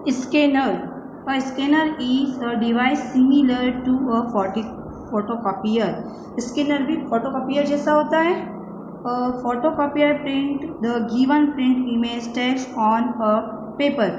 Scanner. A scanner is a device similar to a photocopier. Scanner भी photocopier जैसा होता है. Photocopier print the given print image text on a paper.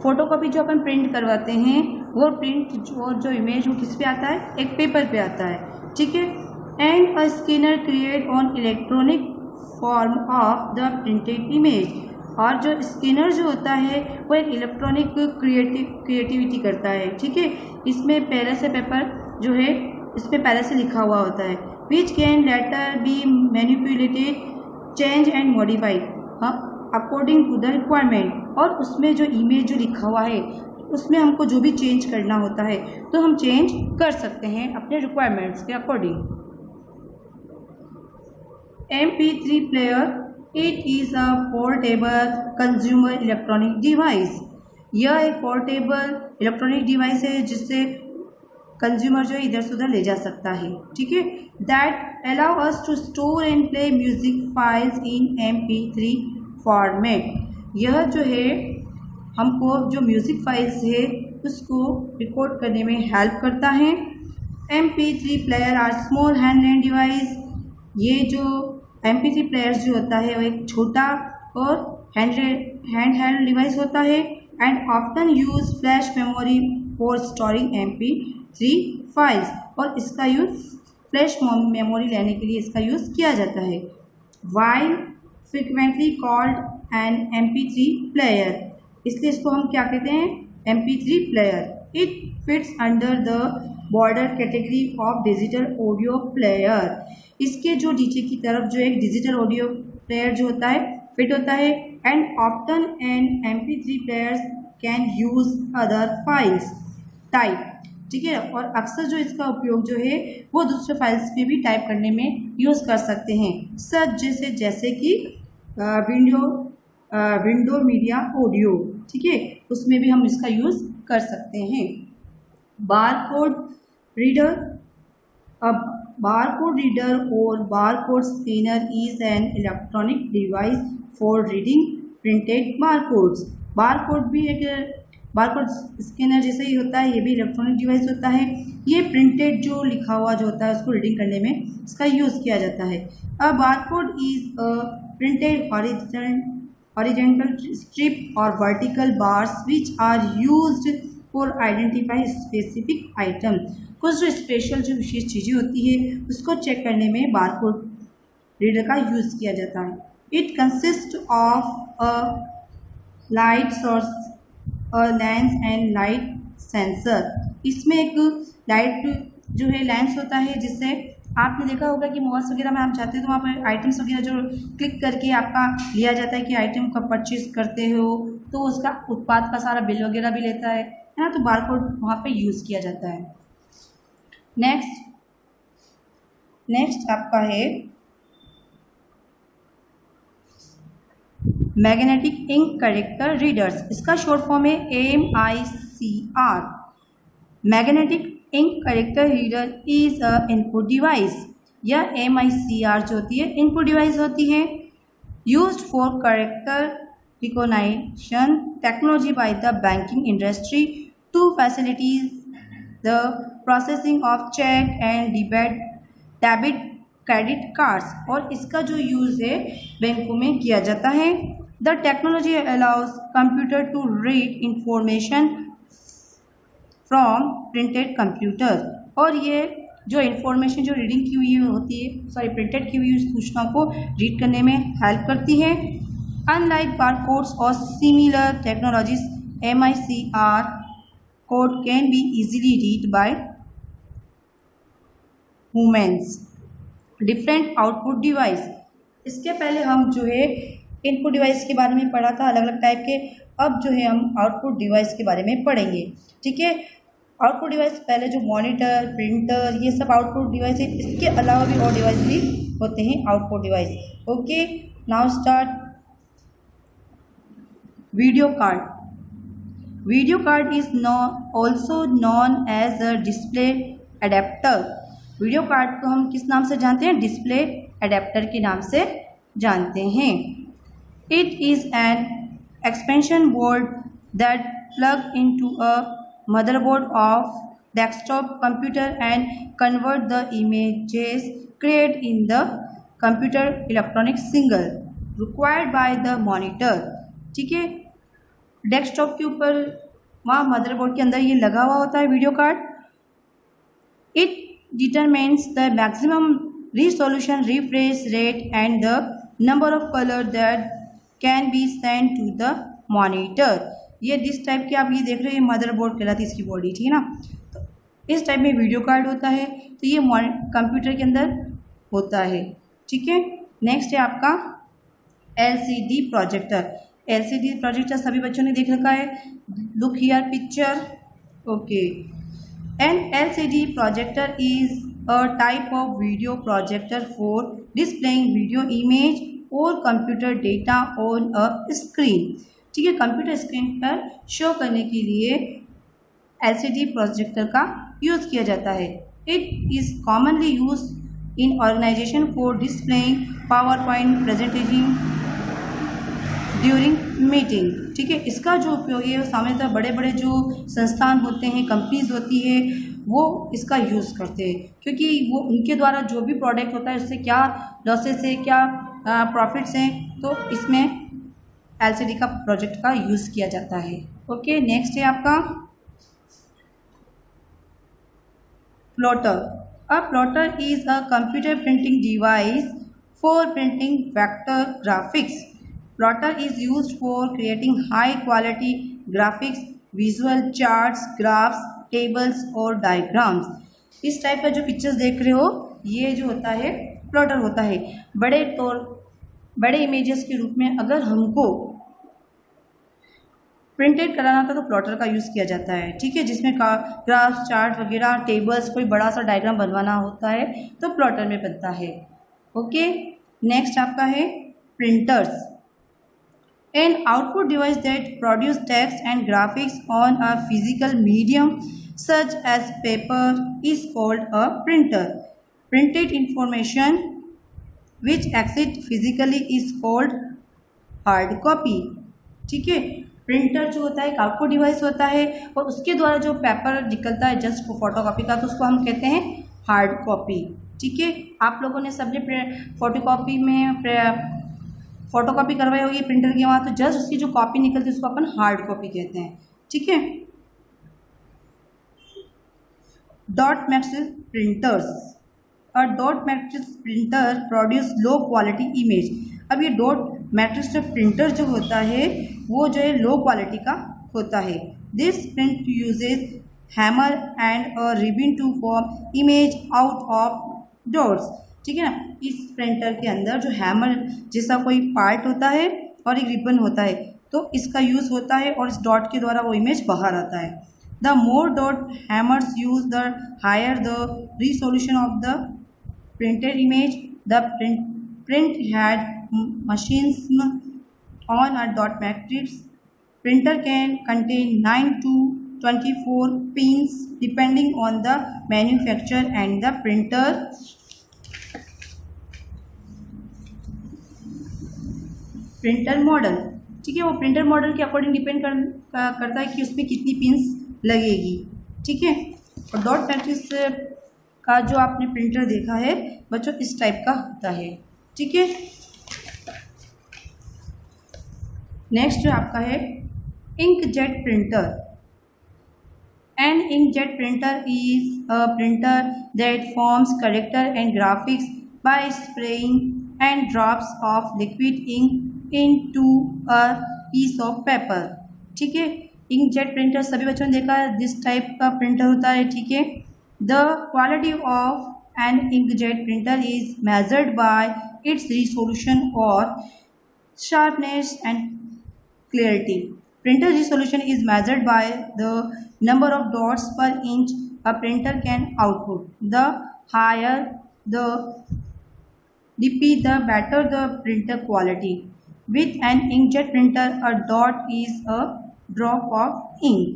Photocopy जो अपन print करवाते हैं वो प्रिंट जो इमेज वो किस पे आता है, एक पेपर पे आता है, ठीक है. And a scanner create on electronic form of the printed image. और जो स्कैनर जो होता है वो एक इलेक्ट्रॉनिक क्रिएटिविटी करता है, ठीक है. इसमें पहले से पेपर जो है इसमें पहले से लिखा हुआ होता है. Which can later be manipulated, change and modified according to the requirement. और उसमें जो इमेज जो लिखा हुआ है उसमें हमको जो भी चेंज करना होता है तो हम चेंज कर सकते हैं अपने रिक्वायरमेंट्स के according. MP3 player, it is a portable consumer electronic device. यह एक पोर्टेबल इलेक्ट्रॉनिक डिवाइस है जिससे कंज्यूमर जो है इधर से उधर ले जा सकता है, ठीक है. That allow us to store and play music files in MP3 format. यह जो है हमको जो म्यूज़िक फाइल्स है उसको रिकॉर्ड करने में हेल्प करता है. MP3 player are small hand device. ये जो MP3 प्लेयर्स जो होता है वो एक छोटा और हैंड डिवाइस होता है. And often use flash memory for storing MP3 files. और इसका यूज फ्लैश मेमोरी लेने के लिए इसका यूज़ किया जाता है. While frequently called an MP3 player, इसलिए इसको हम क्या कहते हैं, MP3 player. It fits under the border category of digital audio player. इसके जो नीचे की तरफ जो एक डिजिटल ऑडियो प्लेयर जो होता है फिट होता है. And often an MP3 players can use other files type, ठीक है. और अक्सर जो इसका उपयोग जो है वो दूसरे फाइल्स पे भी टाइप करने में यूज़ कर सकते हैं. सच जैसे कि विंडो मीडिया ऑडियो, ठीक है, उसमें भी हम इसका यूज़ कर सकते हैं. Barcode reader. अब बारकोड रीडर और barcode scanner is an electronic device for reading printed barcodes. Barcode भी एक बारकोड स्कैनर जैसे ही होता है, ये भी इलेक्ट्रॉनिक डिवाइस होता है. ये प्रिंटेड जो लिखा हुआ जो होता है उसको रीडिंग करने में इसका यूज़ किया जाता है. A barcode is a printed horizontal strip or vertical bars which are used for identify specific item. कुछ जो स्पेशल जो विशेष चीज़ें होती है उसको चेक करने में बारकोड रीडर का यूज़ किया जाता है. It consist of a light source, a lens and light sensor. इसमें एक लाइट जो है लेंस होता है जिससे आपने देखा होगा कि मोबाइल्स वगैरह में आप जाते हैं तो वहाँ पर आइटम्स वगैरह जो क्लिक करके आपका लिया जाता है कि आइटम का परचेज करते हो तो उसका उत्पाद का सारा बिल वगैरह भी लेता है ना. तो बारकोड वहाँ पे यूज़ किया जाता है. नेक्स्ट आपका है मैग्नेटिक इंक कैरेक्टर रीडर्स. इसका शॉर्ट फॉर्म है MICR. Magnetic ink character reader is a input device. यह MICR जो होती है इनपुट डिवाइस होती है. Used for character recognition technology by the banking industry to facilities the processing of cheque and debit credit cards. और इसका जो use है बैंकों में किया जाता है. The technology allows computer to read information from printed computer. और ये जो इन्फॉर्मेशन जो रीडिंग की हुई होती है प्रिंटेड की हुई सूचना को रीड करने में हेल्प करती है. अनलाइक बारकोड्स और similar technologies MICR code can be easily read by humans. Different output device. इसके पहले हम जो है इनपुट डिवाइस के बारे में पढ़ा था अलग अलग टाइप के. अब जो है हम आउटपुट डिवाइस के बारे में पढ़ेंगे, ठीक है. आउटपुट डिवाइस पहले जो मॉनिटर, प्रिंटर, ये सब आउटपुट डिवाइस है. इसके अलावा भी और डिवाइस भी होते हैं output device. Okay, now start. Video card. Video card is also known as a display adapter. Video card को हम किस नाम से जानते हैं, डिस्प्ले एडेप्टर के नाम से जानते हैं. It is an expansion board that plug into a motherboard of desktop computer and convert the images created in the computer electronic signal required by the monitor। ठीक है, डेस्कटॉप के ऊपर वहाँ मदरबोर्ड के अंदर ये लगा हुआ होता है video card. It determines the maximum resolution, refresh rate and the number of color that can be sent to the monitor। ये जिस टाइप के आप ये देख रहे हो ये मदरबोर्ड कहलाती है इसकी बॉडी, ठीक है ना। तो इस टाइप में वीडियो कार्ड होता है, तो ये कंप्यूटर के अंदर होता है, ठीक है। नेक्स्ट है आपका LCD प्रोजेक्टर। LCD प्रोजेक्टर सभी बच्चों ने देख रखा है। Look here picture, okay. An LCD projector is a type of video projector for displaying video image or computer data on a screen। ठीक है, कंप्यूटर स्क्रीन पर शो करने के लिए LCD प्रोजेक्टर का यूज़ किया जाता है। It is commonly use in organisation for displaying PowerPoint presentation during meeting. ठीक है, इसका जो उपयोग है सामान्यतः बड़े बड़े जो संस्थान होते हैं, कंपनीज होती है, वो इसका यूज़ करते हैं, क्योंकि वो उनके द्वारा जो भी प्रोडक्ट होता है उससे क्या लॉसेस है, क्या प्रॉफिट्स हैं, तो इसमें LCD का प्रोजेक्ट का यूज़ किया जाता है। ओके, नेक्स्ट है आपका plotter. A plotter is a computer printing device for printing vector graphics. Plotter is used for creating high quality graphics, visual charts, graphs, tables और डायग्राम्स। इस टाइप का जो पिक्चर्स देख रहे हो ये जो होता है प्लॉटर होता है। बड़े इमेजेस के रूप में अगर हमको प्रिंटेड कराना था तो प्लॉटर का यूज़ किया जाता है। ठीक है, जिसमें ग्राफ, चार्ट वगैरह, टेबल्स, कोई बड़ा सा डायग्राम बनवाना होता है तो प्लॉटर में बनता है। ओके, नेक्स्ट आपका है printers. An output device that produces text and graphics on a physical medium such as paper is called a printer। Printed information which exists physically is called hard copy। ठीक है, printer जो होता है एक output device होता है और उसके द्वारा जो पेपर निकलता है जस्ट फोटोकॉपी का, तो उसको हम कहते हैं हार्ड कॉपी। ठीक है, आप लोगों ने सबने फोटोकॉपी करवाई होगी प्रिंटर के वहाँ, तो जस्ट उसकी जो कॉपी निकलती है उसको अपन हार्ड कॉपी कहते हैं। ठीक है, डॉट मैट्रिक्स प्रिंटर्स। और dot matrix printer produce low quality image. अब ये डॉट मैट्रिक्स प्रिंटर जो होता है वो जो है लो क्वालिटी का होता है। This print uses hammer and a ribbon to form image out of dots. ठीक है ना, इस प्रिंटर के अंदर जो हैमर जैसा कोई पार्ट होता है और एक रिबन होता है, तो इसका यूज़ होता है और इस डॉट के द्वारा वो इमेज बाहर आता है। The more dot hammers use the higher the resolution of the printed image. The print head machines on a dot matrix printer can contain 9 to 24 pins depending on the manufacture and the printer printer model. ठीक है, वो printer model के according depend करता है कि उसमें कितनी pins लगेगी। ठीक है, और डॉट मैट्रिक्स का जो आपने प्रिंटर देखा है बच्चों इस टाइप का होता है। ठीक है, नेक्स्ट जो आपका है inkjet printer. An inkjet printer is a printer that forms character and graphics by spraying and drops of liquid ink into a piece of paper। ठीक है, इंकजेट प्रिंटर सभी बच्चों ने देखा है, दिस टाइप का प्रिंटर होता है। ठीक है, the quality of an inkjet printer is measured by its resolution और sharpness and clarity. Printer resolution is measured by the number of dots per inch a printer can output. The higher the DP, the better the printer quality। With an inkjet printer, a dot is a drop of ink।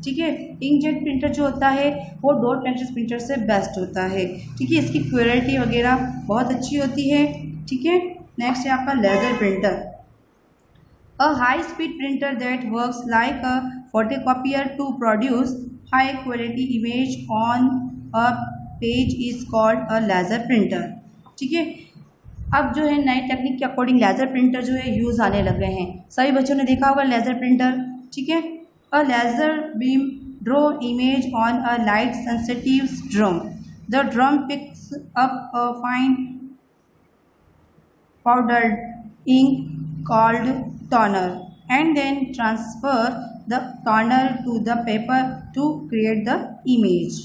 ठीक है, inkjet printer जो होता है वो dot matrix printer से best होता है। ठीक है, इसकी क्वालिटी वगैरह बहुत अच्छी होती है। ठीक है, नेक्स्ट है आपका laser printer. A high-speed printer that works like a photocopier to produce high-quality image on a page is called a laser printer. ठीक है, अब जो है नई टेक्निक के अकॉर्डिंग लेज़र प्रिंटर जो है यूज़ आने लग गए हैं। सभी बच्चों ने देखा होगा लेज़र प्रिंटर। ठीक है, a laser beam draw image on a light sensitive drum. The drum picks up a fine powdered ink called toner and then transfer the toner to the paper to create the image.